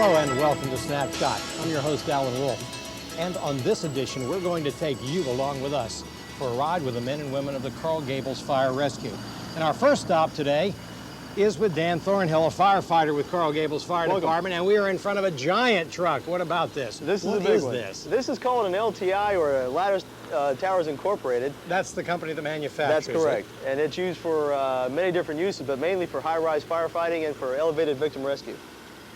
Hello and welcome to Snapshot. I'm your host, Alan Wolfe. And on this edition, we're going to take you along with us for a ride with the men and women of the Coral Gables Fire Rescue. And our first stop today is with Dan Thornhill, a firefighter with Coral Gables Fire Department, and we are in front of a giant truck. What about this? This is a big one. This is called an LTI, or a Ladder Towers Incorporated. That's the company that manufactures That's correct. And it's used for many different uses, but mainly for high-rise firefighting and for elevated victim rescue.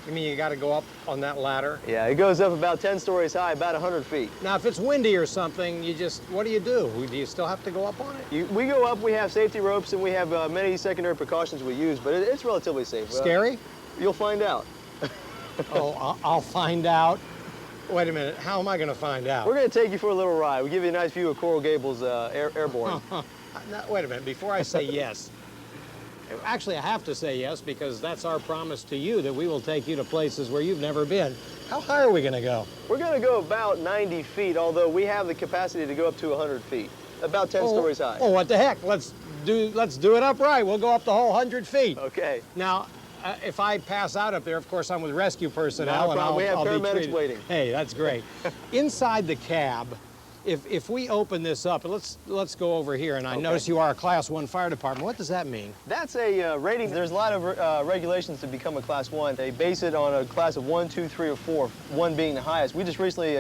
You mean you got to go up on that ladder? Yeah, it goes up about 10 stories high, about 100 feet. Now, if it's windy or something, what do? Do you still have to go up on it? We go up, we have safety ropes, and we have many secondary precautions we use, but it's relatively safe. Scary? You'll find out. Oh, I'll find out. Wait a minute, how am I going to find out? We're going to take you for a little ride. We'll give you a nice view of Coral Gables airborne. Now, wait a minute, before I say yes, actually, I have to say yes, because that's our promise to you, that we will take you to places where you've never been. How high are we going to go? We're going to go about 90 feet, although we have the capacity to go up to 100 feet, about 10 stories high. Oh, what the heck? Let's do it upright. We'll go up the whole 100 feet. Okay. Now, if I pass out up there, of course, I'm with rescue personnel. No problem. We have paramedics waiting. Hey, that's great. Inside the cab, if we open this up, let's go over here, and I notice you are a Class 1 fire department. What does that mean? That's a rating. There's a lot of regulations to become a Class 1. They base it on a class of 1, 2, 3, or 4, 1 being the highest. We just recently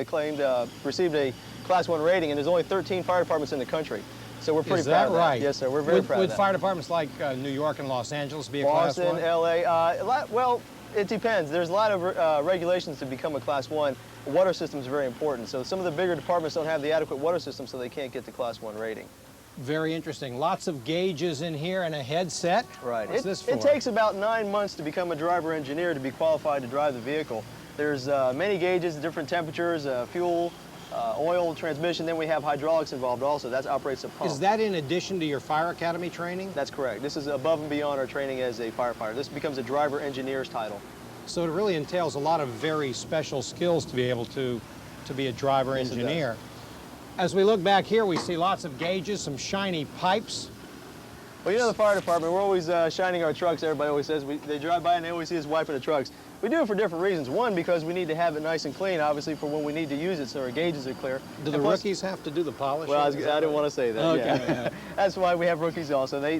received a Class 1 rating, and there's only 13 fire departments in the country. So we're pretty proud of that. Right? Yes, sir. We're very proud of that. Would fire departments like New York and Los Angeles be a Class 1? Boston, LA, well, it depends. There's a lot of regulations to become a Class 1. Water system is very important. So some of the bigger departments don't have the adequate water system, so they can't get the Class 1 rating. Very interesting. Lots of gauges in here and a headset. Right. What's this for? It takes about 9 months to become a driver engineer to be qualified to drive the vehicle. There's many gauges, different temperatures, fuel, oil, transmission. Then we have hydraulics involved also. That operates a pump. Is that in addition to your fire academy training? That's correct. This is above and beyond our training as a firefighter. This becomes a driver engineer's title. So it really entails a lot of very special skills to be able to be a driver engineer. As we look back here, we see lots of gauges, some shiny pipes. Well, you know the fire department, we're always shining our trucks. Everybody always says, they drive by and they always see us wiping the trucks. We do it for different reasons. One, because we need to have it nice and clean, obviously, for when we need to use it, so our gauges are clear. Do the rookies have to do the polishing? Well, I didn't want to say that. Okay. Yeah. That's why we have rookies also. They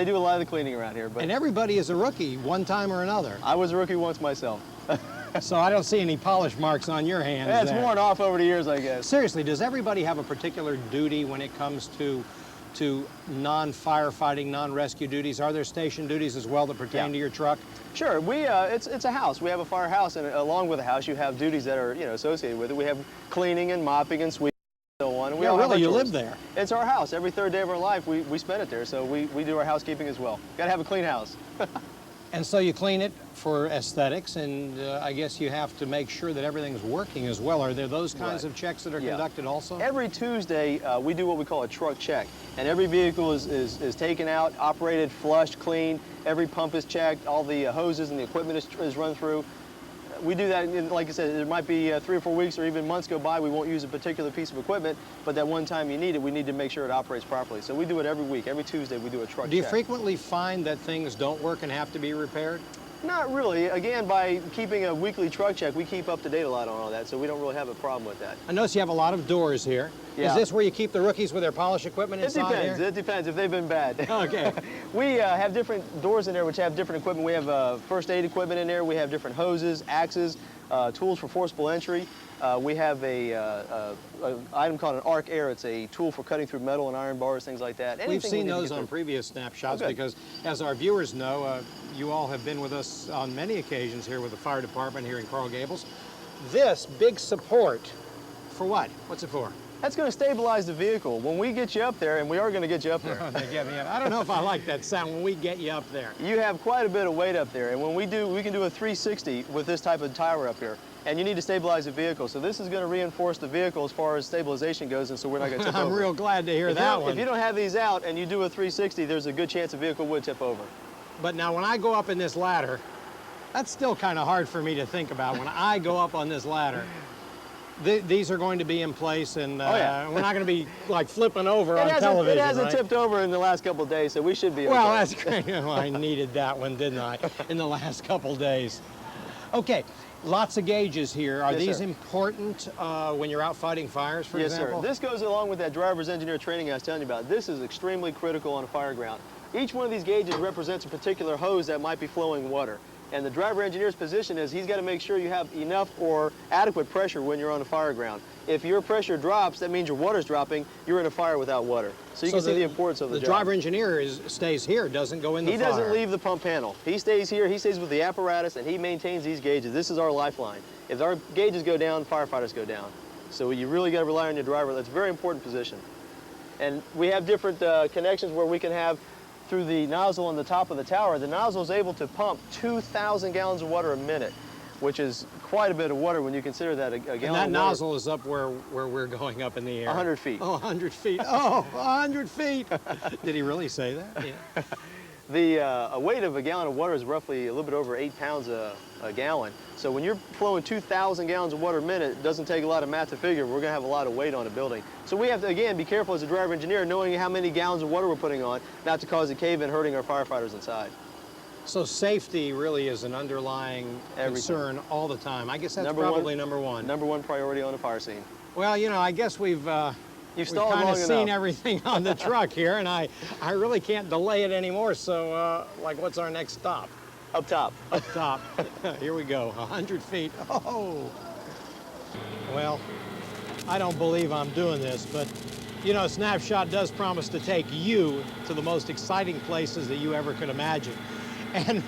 do a lot of the cleaning around here. But and everybody is a rookie one time or another. I was a rookie once myself. So I don't see any polish marks on your hands. Yeah, it's worn off over the years, I guess. Seriously, does everybody have a particular duty when it comes to non-firefighting, non-rescue duties? Are there station duties as well that pertain to your truck? Sure. It's a house. We have a firehouse, and along with the house, you have duties that are associated with it. We have cleaning and mopping and sweeping and so on. And really, you live there? It's our house. Every third day of our life, we spend it there. So we do our housekeeping as well. Got to have a clean house. And so you clean it for aesthetics, and I guess you have to make sure that everything's working as well. Are there those kinds of checks that are conducted also? Every Tuesday, we do what we call a truck check. And every vehicle is taken out, operated, flushed, cleaned. Every pump is checked. All the hoses and the equipment is run through. We do that, like I said, there might be 3 or 4 weeks or even months go by, we won't use a particular piece of equipment, but that one time you need it, we need to make sure it operates properly. So we do it every week. Every Tuesday we do a truck check. Do you frequently find that things don't work and have to be repaired? Not really. Again, by keeping a weekly truck check, we keep up to date a lot on all that, so we don't really have a problem with that. I notice you have a lot of doors here. Yeah. Is this where you keep the rookies with their polish equipment inside here? It depends if they've been bad. Okay. We have different doors in there which have different equipment. We have first aid equipment in there. We have different hoses, axes, tools for forcible entry. We have an item called an arc air. It's a tool for cutting through metal and iron bars, things like that. We've seen those on previous snapshots because, as our viewers know, you all have been with us on many occasions here with the fire department here in Coral Gables. This big support, for what? What's it for? That's going to stabilize the vehicle. When we get you up there, and we are going to get you up there. They get me up. I don't know if I like that sound, when we get you up there. You have quite a bit of weight up there, and when we can do a 360 with this type of tower up here. And you need to stabilize the vehicle. So this is going to reinforce the vehicle as far as stabilization goes, and so we're not going to tip over. I'm real glad to hear that one. If you don't have these out and you do a 360, there's a good chance the vehicle would tip over. But now when I go up in this ladder, that's still kind of hard for me to think about. When I go up on this ladder, these are going to be in place, and we're not going to be like flipping over on television. It hasn't tipped over in the last couple of days, so we should be okay. Well, that's great. Well, I needed that one, didn't I, in the last couple of days. Okay, lots of gauges here. Are Yes, these sir. important when you're out fighting fires, for Yes, example? sir. This goes along with that driver's engineer training I was telling you about. This is extremely critical on a fire ground. Each one of these gauges represents a particular hose that might be flowing water. And the driver engineer's position is he's got to make sure you have enough or adequate pressure when you're on a fire ground. If your pressure drops, that means your water's dropping, you're in a fire without water. So you can see the importance of the job. The driver engineer stays here, doesn't go in the He fire. doesn't leave the pump panel. He stays here, he stays with the apparatus, and he maintains these gauges. This is our lifeline. If our gauges go down, firefighters go down. So you really got to rely on your driver. That's a very important position. And we have different connections where we can have through the nozzle on the top of the tower. The nozzle is able to pump 2,000 gallons of water a minute, which is quite a bit of water when you consider that a gallon And that of water. nozzle is up where we're going up in the air. 100 feet. Oh, 100 feet. Oh, 100 feet. Did he really say that? Yeah. The weight of a gallon of water is roughly a little bit over 8 pounds a gallon. So when you're flowing 2,000 gallons of water a minute, it doesn't take a lot of math to figure we're going to have a lot of weight on a building. So we have to, again, be careful as a driver engineer, knowing how many gallons of water we're putting on, not to cause a cave-in hurting our firefighters inside. So safety really is an underlying concern all the time. I guess that's probably number one. Number one priority on a fire scene. Well, you know, I guess we've kind of seen everything on the truck here, and I really can't delay it anymore. So, like, what's our next stop? Up top. Up top. Here we go, 100 feet. Oh! Well, I don't believe I'm doing this, but, you know, Snapshot does promise to take you to the most exciting places that you ever could imagine. And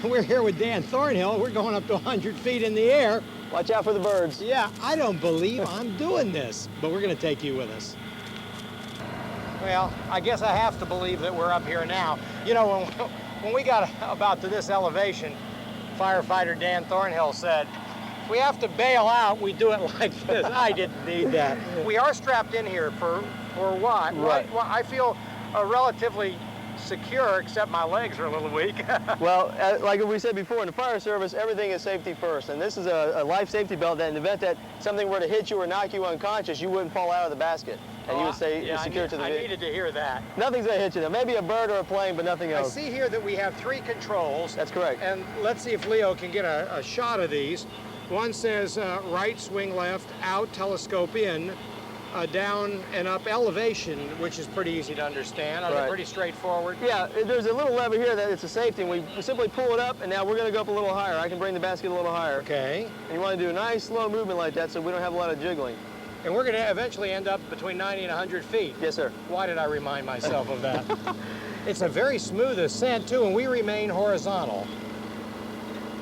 we're here with Dan Thornhill. We're going up to 100 feet in the air. Watch out for the birds. Yeah, I don't believe I'm doing this, but we're going to take you with us. Well, I guess I have to believe that we're up here now. You know, when we got about to this elevation, firefighter Dan Thornhill said, if we have to bail out, we do it like this. I didn't need that. We are strapped in here for what? Right. Well, I feel relatively secure, except my legs are a little weak. Well, like we said before, in the fire service, everything is safety first. And this is a life safety belt that in the event that something were to hit you or knock you unconscious, you wouldn't fall out of the basket. And you would stay secure to the vehicle. I needed to hear that. Nothing's going to hit you, though. Maybe a bird or a plane, but nothing else. I see here that we have 3 controls. That's correct. And let's see if Leo can get a shot of these. One says right, swing left, out, telescope in, down and up elevation, which is pretty easy to understand. Right. Pretty straightforward. Yeah, there's a little lever here that it's a safety, and we simply pull it up, and now we're going to go up a little higher. I can bring the basket a little higher. Okay. And you want to do a nice, slow movement like that so we don't have a lot of jiggling. And we're going to eventually end up between 90 and 100 feet. Yes, sir. Why did I remind myself of that? It's a very smooth ascent, too, and we remain horizontal.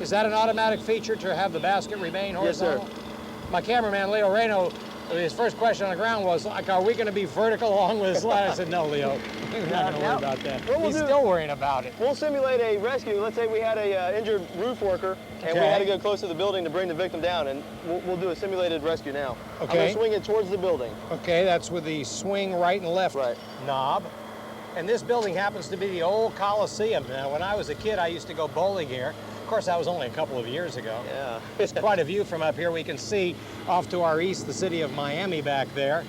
Is that an automatic feature to have the basket remain horizontal? Yes, sir. My cameraman, Leo Reno, his first question on the ground was, like, are we going to be vertical along with this ladder? I said, no, Leo, we're not going to worry about that. He's still worrying about it. We'll simulate a rescue. Let's say we had a injured roof worker, and we had to go close to the building to bring the victim down, and we'll do a simulated rescue now. Okay. I'm going to swing it towards the building. Okay, that's with the swing right and left knob. And this building happens to be the old Coliseum. Now, when I was a kid, I used to go bowling here. Of course, that was only a couple of years ago. Yeah. It's quite a view from up here. We can see off to our east the city of Miami back there.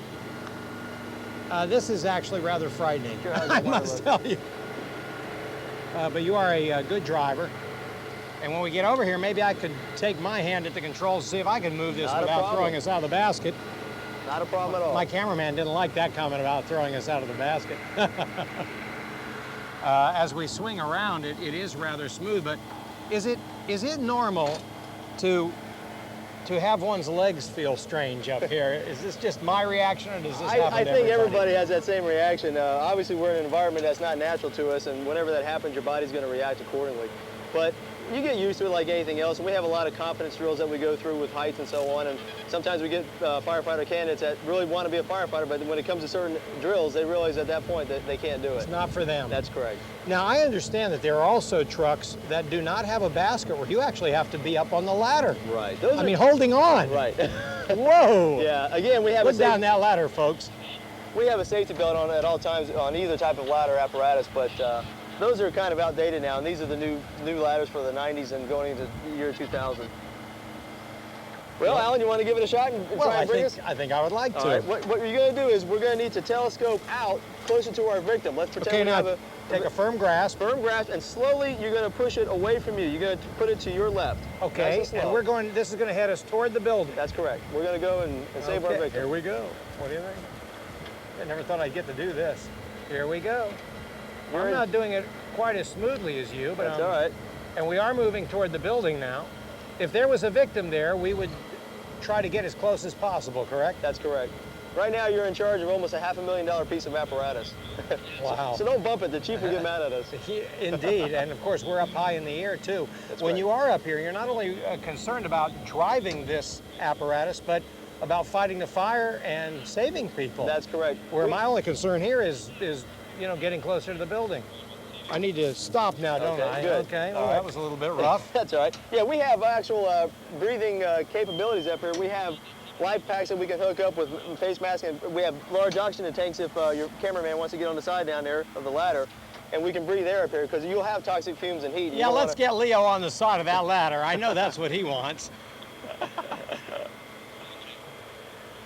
This is actually rather frightening, I must tell you. But you are a good driver. And when we get over here, maybe I could take my hand at the controls to see if I can move this without throwing us out of the basket. Not a problem at all. My cameraman didn't like that comment about throwing us out of the basket. As we swing around, it is rather smooth, but is it normal to have one's legs feel strange up here? Is this just my reaction, or does this happen I to think everybody? everybody has that same reaction. Obviously, we're in an environment that's not natural to us, and whenever that happens, your body's going to react accordingly. But you get used to it like anything else, and we have a lot of confidence drills that we go through with heights and so on, and sometimes we get firefighter candidates that really want to be a firefighter, but when it comes to certain drills, they realize at that point that they can't do it. It's not for them. That's correct. Now, I understand that there are also trucks that do not have a basket where you actually have to be up on the ladder. Right. I mean, holding on. Right. Whoa. Yeah, again, we have Put down that ladder, folks. We have a safety belt on at all times on either type of ladder apparatus, but those are kind of outdated now, and these are the new ladders for the 90s and going into the year 2000. Well, Alan, you want to give it a shot and try and bring us? I think I would like to. All right, what you're going to do is we're going to need to telescope out closer to our victim. Let's pretend we have a take a firm grasp. Firm grasp, and slowly you're going to push it away from you. You're going to put it to your left. Okay, Nice and and slow. this is going to head us toward the building. That's correct. We're going to go and save our victim. Here we go. What do you think? I never thought I'd get to do this. Here we go. I'm not doing it quite as smoothly as you, but that's all right. And we are moving toward the building now. If there was a victim there, we would try to get as close as possible, correct? That's correct. Right now, you're in charge of almost a $500,000 piece of apparatus. Wow. So don't bump it. The chief will get mad at us. Indeed, and of course, we're up high in the air, too. That's when right. you are up here, you're not only concerned about driving this apparatus, but about fighting the fire and saving people. That's correct. Where my only concern here is getting closer to the building. I need to stop now, don't I? Good. Okay, well, All right. that was a little bit rough. That's all right. Yeah, we have actual breathing capabilities up here. We have life packs that we can hook up with face masks, and we have large oxygen tanks if your cameraman wants to get on the side down there of the ladder, and we can breathe air up here because you'll have toxic fumes and heat. Yeah, let's get Leo on the side of that ladder. I know that's what he wants.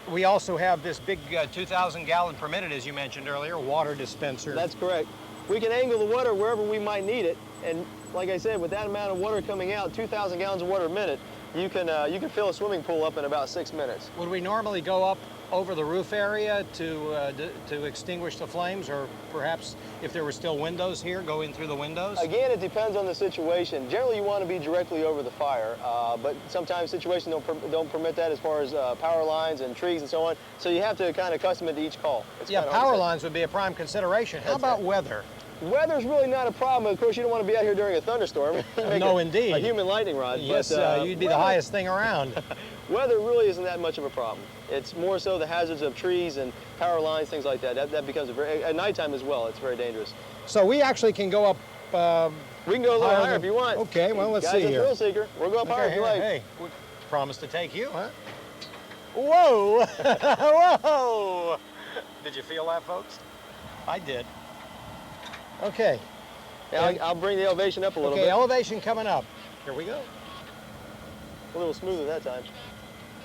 We also have this big 2,000 gallon per minute, as you mentioned earlier, water dispenser. That's correct. We can angle the water wherever we might need it, and like I said, with that amount of water coming out, 2,000 gallons of water a minute, you can fill a swimming pool up in about 6 minutes. Would we normally go up over the roof area to extinguish the flames, or perhaps if there were still windows here, go in through the windows? Again, it depends on the situation. Generally, you want to be directly over the fire, but sometimes situations don't permit that as far as power lines and trees and so on. So you have to kind of custom it to each call. Yeah, power lines would be a prime consideration. How about weather? Weather's really not a problem. Of course, you don't want to be out here during a thunderstorm. No, indeed. A human lightning rod. Yes, but, you'd be the highest thing around. Weather really isn't that much of a problem. It's more so the hazards of trees and power lines, things like that. That becomes at nighttime as well, it's very dangerous. So we actually can go up. We can go a little higher if you want. Okay, well, let's see here. Guy's a thrill seeker. We'll go up higher if you like. Hey, we promised to take you, huh? Whoa! Whoa! Did you feel that, folks? I did. Okay. Yeah, I'll bring the elevation up a little bit. Okay, elevation coming up. Here we go. A little smoother that time.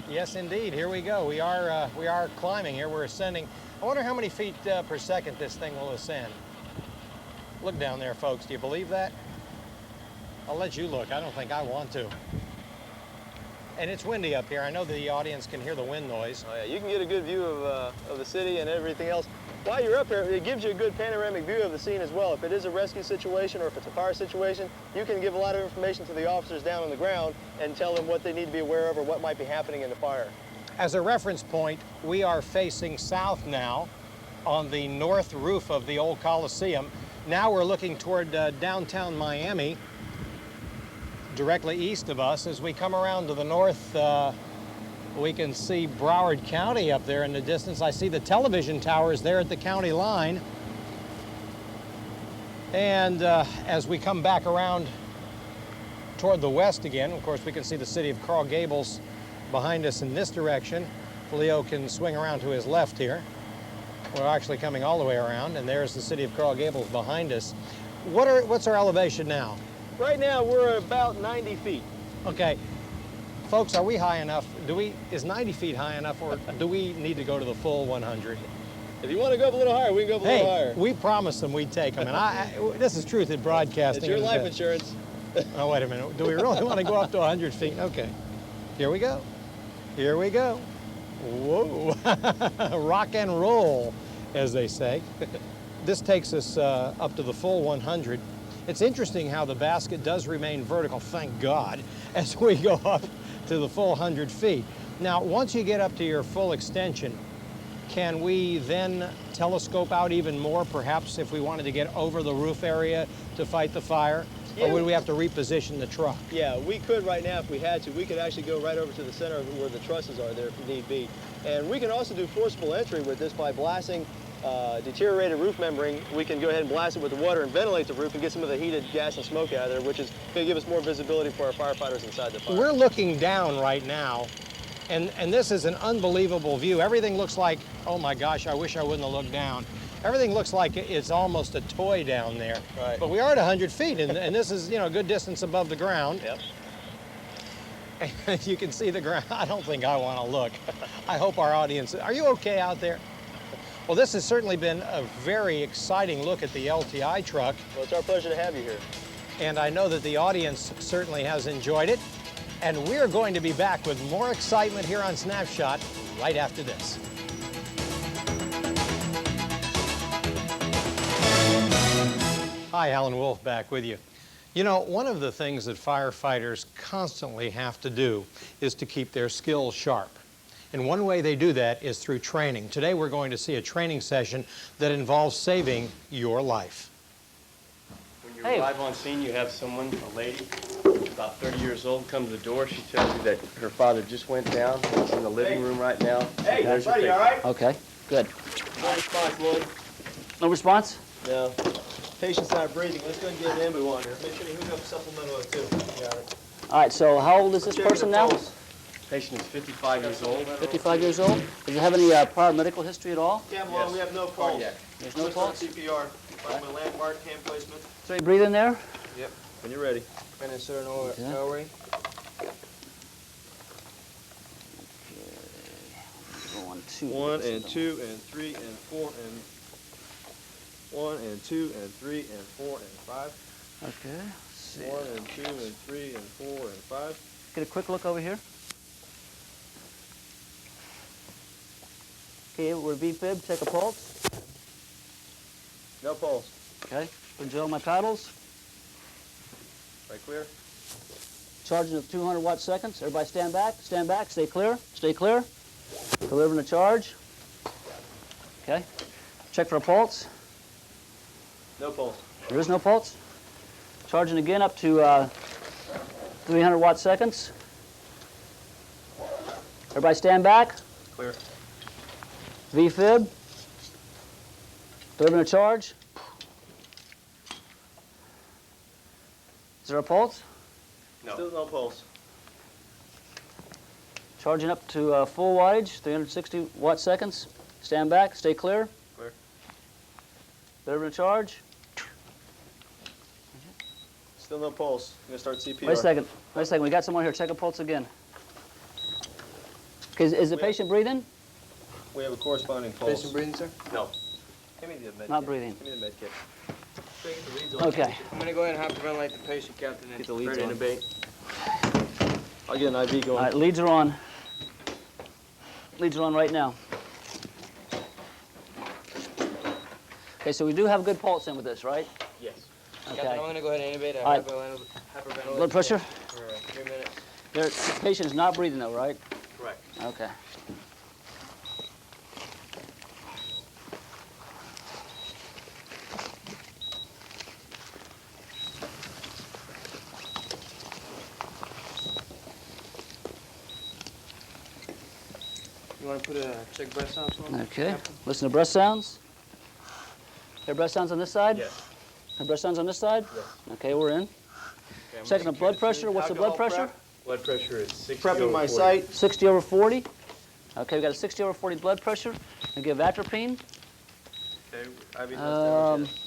Yes, indeed. Here we go. We are climbing here. We're ascending. I wonder how many feet per second this thing will ascend. Look down there, folks. Do you believe that? I'll let you look. I don't think I want to. And it's windy up here. I know the audience can hear the wind noise. Oh yeah, you can get a good view of the city and everything else. While you're up here, it gives you a good panoramic view of the scene as well. If it is a rescue situation or if it's a fire situation, you can give a lot of information to the officers down on the ground and tell them what they need to be aware of or what might be happening in the fire. As a reference point, we are facing south now on the north roof of the old Coliseum. Now we're looking toward downtown Miami, directly east of us. As we come around to the north, we can see Broward County up there in the distance. I see the television towers there at the county line. And as we come back around toward the west again, of course, we can see the city of Coral Gables behind us in this direction. Leo can swing around to his left here. We're actually coming all the way around, and there's the city of Coral Gables behind us. What's our elevation now? Right now, we're about 90 feet. Okay. Folks, are we high enough? Is 90 feet high enough, or do we need to go to the full 100? If you want to go up a little higher, we can go up a little higher. We promised them we'd take them, and this is truth in broadcasting. It's your life insurance. Oh, wait a minute. Do we really want to go up to 100 feet? Okay. Here we go. Here we go. Whoa. Rock and roll, as they say. This takes us up to the full 100. It's interesting how the basket does remain vertical, thank God, as we go up to the full 100 feet. Now, once you get up to your full extension, can we then telescope out even more, perhaps if we wanted to get over the roof area to fight the fire? Yeah. Or would we have to reposition the truck? Yeah, we could right now if we had to. We could actually go right over to the center of where the trusses are there if need be. And we can also do forcible entry with this by blasting deteriorated roof membrane. We can go ahead and blast it with the water and ventilate the roof and get some of the heated gas and smoke out of there, which is going to give us more visibility for our firefighters inside the fire. We're looking down right now, and this is an unbelievable view. Everything looks like, oh my gosh, I wish I wouldn't have looked down. Everything looks like it's almost a toy down there. Right. But we are at 100 feet, and this is, a good distance above the ground. Yep. And you can see the ground. I don't think I want to look. I hope our audience, are you okay out there? Well, this has certainly been a very exciting look at the LTI truck, Well, it's our pleasure to have you here. and I know that the audience certainly has enjoyed it. And we're going to be back with more excitement here on Snapshot right after this. Hi, Alan Wolfe back with you. You know, one of the things that firefighters constantly have to do is to keep their skills sharp. And one way they do that is through training. Today we're going to see a training session that involves saving your life. When you arrive on scene, you have someone, a lady, about 30 years old, come to the door. She tells you that her father just went down. He's in the living room right now. Hey, There's your buddy, patient. all right? Okay, good. No response, Lloyd. No response? No. Patient's not breathing. Let's go and get an ambu on here. Make sure you hook up supplemental O2. Got it. All right, so how old is this Check person the now? pulse. Patient is 55 years old. 55 years old? Does it have any prior medical history at all? Yeah, Mom, Yes. we have no pulse. Cardiac. There's no Let's start pulse? CPR. Find my landmark, hand placement. Is there any breathing there? Yep. When you're ready. And insert an Okay. airway. One, two. 1 and 2 and 3 and 4 and 1 and 2 and 3 and 4 and 5. Okay. Let's see. 1 and 2 and 3 and 4 and 5. Get a quick look over here. Okay, we're V-fib, check a pulse. No pulse. Okay, put gel on my paddles. Right clear. Charging of 200 watt seconds. Everybody stand back, stay clear, stay clear. Delivering the charge. Okay, check for a pulse. No pulse. There is no pulse. Charging again up to 300 watt seconds. Everybody stand back. Clear. V-fib. Delivering a charge. Is there a pulse? No. Still no pulse. Charging up to full wattage, 360 watt seconds. Stand back, stay clear. Clear. Delivering a charge. Still no pulse. I'm going to start CPR. Wait a second, we got someone here, check a pulse again. Okay, is the patient breathing? We have a corresponding pulse. Patient breathing, sir? No. Give me the med Not kit. breathing. Give me the med kit. Get the leads on. Okay. I'm going to go ahead and hyperventilate the patient, Captain, and Get the leads ready on. to intubate. I'll get an IV going. All right, leads are on. Leads are on right now. Okay, so we do have a good pulse in with this, right? Yes. Okay. Captain, I'm going to go ahead and intubate. All right. Hyperventilate. Blood pressure? For 3 minutes. The patient is not breathing though, right? Correct. Okay. You want to put a check breath sounds on? Okay. Listen to breath sounds. Hear breath sounds on this side? Yes. Hear breath sounds on this side? Yes. Okay, we're in. Okay, I'm Checking the gonna blood secure pressure. What's the blood Alcohol pressure? prep. Blood pressure is 60 Prepping over my 40. site. 60 over 40. Okay, we got a 60 over 40 blood pressure. We give atropine. Okay, IV not established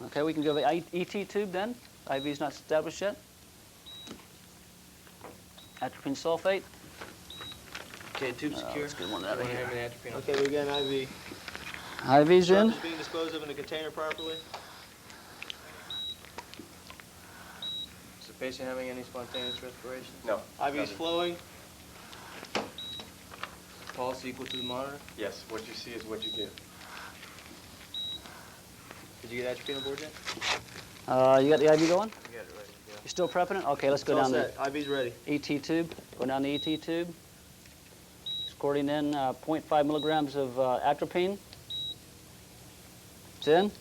Okay, we can give an ET tube then. IV's not established yet. Atropine sulfate. Okay, tube secure. Let's get one out of One here. hand in atropine. yet. Okay, we got an IV. IV's in. Is being disposed of in a container properly. Is the patient having any spontaneous respiration? No. IV's flowing. Pulse equal to the monitor? Yes, what you see is what you get. Did you get atropine on board yet? You got the IV going? You got it ready to go. You still prepping it? Okay, let's It's go all down the set. IV's ready. ET tube. Go down the ET tube. Squirting in 0.5 milligrams of atropine. It's in.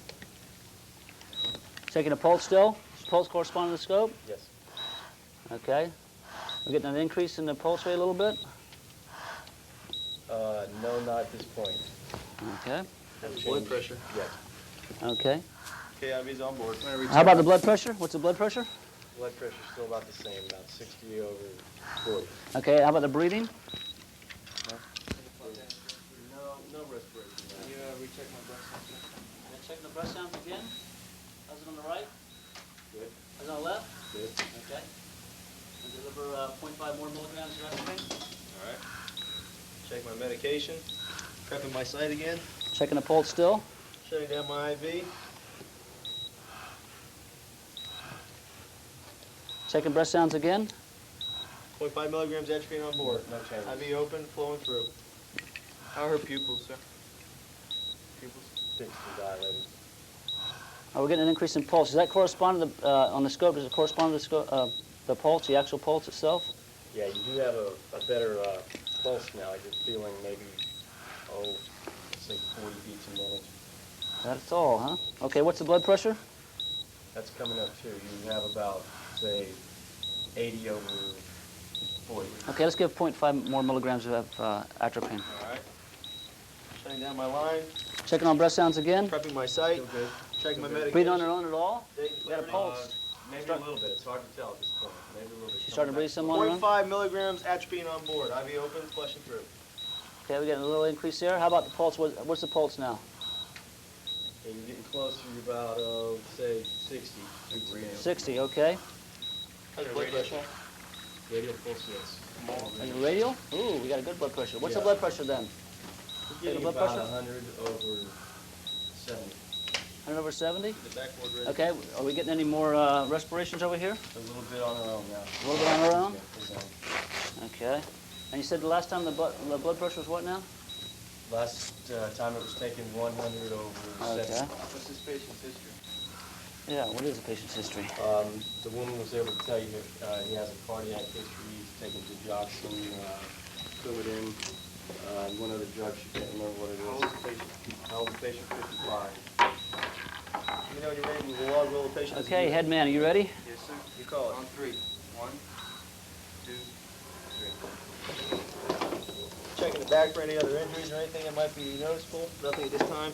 Taking a pulse still. Does pulse correspond to the scope? Yes. Okay. We're getting an increase in the pulse rate a little bit. No, not at this point. Okay. Blood pressure. Yes. Okay. Okay, IV's on board. How about the blood pressure? What's the blood pressure? Blood pressure's still about the same, about 60 over 40. Okay. How about the breathing? No respiration. Can you recheck my breath sounds? Checking the breath sounds again. How's it on the right? Good. How's it on the left? Good. Okay. And deliver 0.5 more milligrams of atropine. All right. Check my medication. Prepping my site again. Checking the pulse still. Shutting down my IV. Checking breath sounds again. 0.5 milligrams atropine on board. No changes. IV open, flowing through. How are her pupils, sir? Pupils? Fixed and dilated. We're getting an increase in pulse. Does that correspond to the, on the scope, does it correspond to the, the pulse, the actual pulse itself? Yeah, you do have a better pulse now. You're feeling maybe, say 40 beats a minute. That's all, huh? Okay, what's the blood pressure? That's coming up too. You have about, say, 80 over 40. Okay, let's give 0.5 more milligrams of atropine. All right. Shutting down my line. Checking on breath sounds again. Prepping my site. Feel good. Checking my medication. Breathing on her own at all? Date We got a clarity. pulse. Maybe a little bit. It's hard to tell at this point. Maybe a little bit. She's starting to breathe some on her own? 0.5 milligrams atropine on board. IV open, flushing through. Okay, we're getting a little increase there. How about the pulse? What's the pulse now? Okay, you're getting closer. You're about, say, 60. 60, okay. How's blood pressure? Radial pulse, yes. And the radial? Ooh, we got a good blood pressure. What's the blood pressure then? You're getting blood about pressure? 100 over 70. 100 over 70? The backboard ready. Okay, are we getting any more respirations over here? A little bit on our own now. A little bit on our own? Yeah, for zone. Okay. And you said the last time the blood pressure was what now? Last time it was taken 100 over 70. Okay. What's this patient's history? Yeah, what is the patient's history? The woman was able to tell you that he has a cardiac history. He's taken digoxin, Coumadin, and one other drug. She can't remember what it How old is. is the patient? How old is the patient? 55. You know when you're ready, we'll log roll the patient. Okay, head man, are you ready? Yes, sir. You call it. On 3. 1, 2, 3. Checking the back for any other injuries or anything that might be noticeable. Nothing at this time.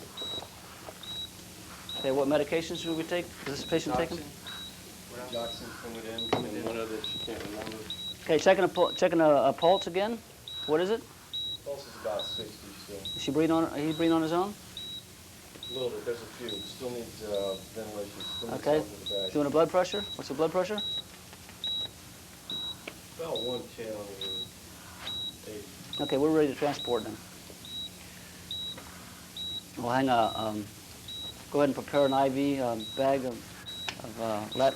Okay, what medications should we take? Is this patient taking? Digoxin, Coumadin, and one other she can't remember. Okay, checking a pulse again. What is it? Pulse is about 60, so Is she breathing on? He breathing on his own? a little bit. There's a few. Still needs ventilation. Still needs Okay. help with the bag. Doing a blood pressure? What's the blood pressure? About 110 over 80. Okay, we're ready to transport them. We'll hang go ahead and prepare an IV bag of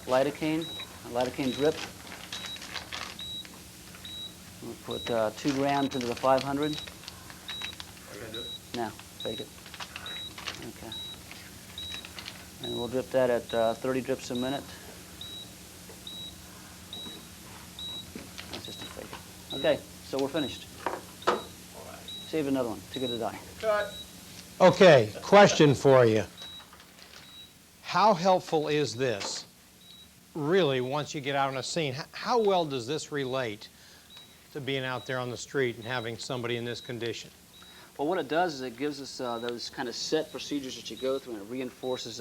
lidocaine, a lidocaine drip. We'll put 2 grams into the 500. Are you going to do it? Now, take it. Okay. And we'll drip that at 30 drips a minute. That's just to fake it. Okay, so we're finished. Save another one. Too good to die. Cut. Okay, question for you. How helpful is this, really, once you get out on a scene? How well does this relate to being out there on the street and having somebody in this condition? Well, what it does is it gives us those kind of set procedures that you go through, and it reinforces,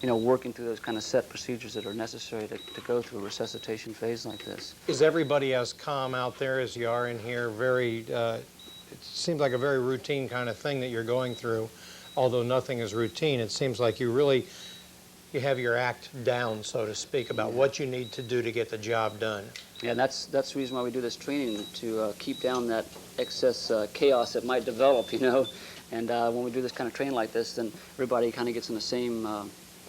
working through those kind of set procedures that are necessary to go through a resuscitation phase like this. Is everybody as calm out there as you are in here? It seems like a very routine kind of thing that you're going through. Although nothing is routine, it seems like you have your act down, so to speak, about what you need to do to get the job done. Yeah, and that's the reason why we do this training, to keep down that excess chaos that might develop, And when we do this kind of training like this, then everybody kind of gets in the same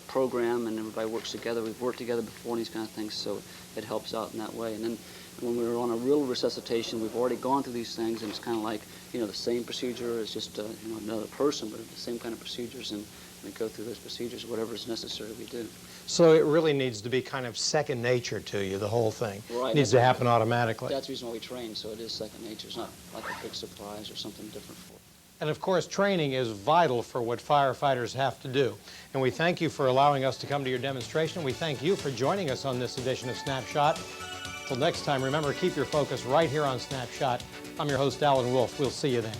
program, and everybody works together. We've worked together before and these kind of things, so it helps out in that way. And then when we were on a real resuscitation, we've already gone through these things, and it's kind of like, the same procedure as just another person, but the same kind of procedures, and we go through those procedures, whatever is necessary we do. So it really needs to be kind of second nature to you, the whole thing. Right. It needs to happen automatically. That's the reason why we train, so it is second nature. It's not like a big surprise or something different for it. And of course, training is vital for what firefighters have to do. And we thank you for allowing us to come to your demonstration. We thank you for joining us on this edition of Snapshot. Till next time, remember, keep your focus right here on Snapshot. I'm your host, Alan Wolfe. We'll see you then.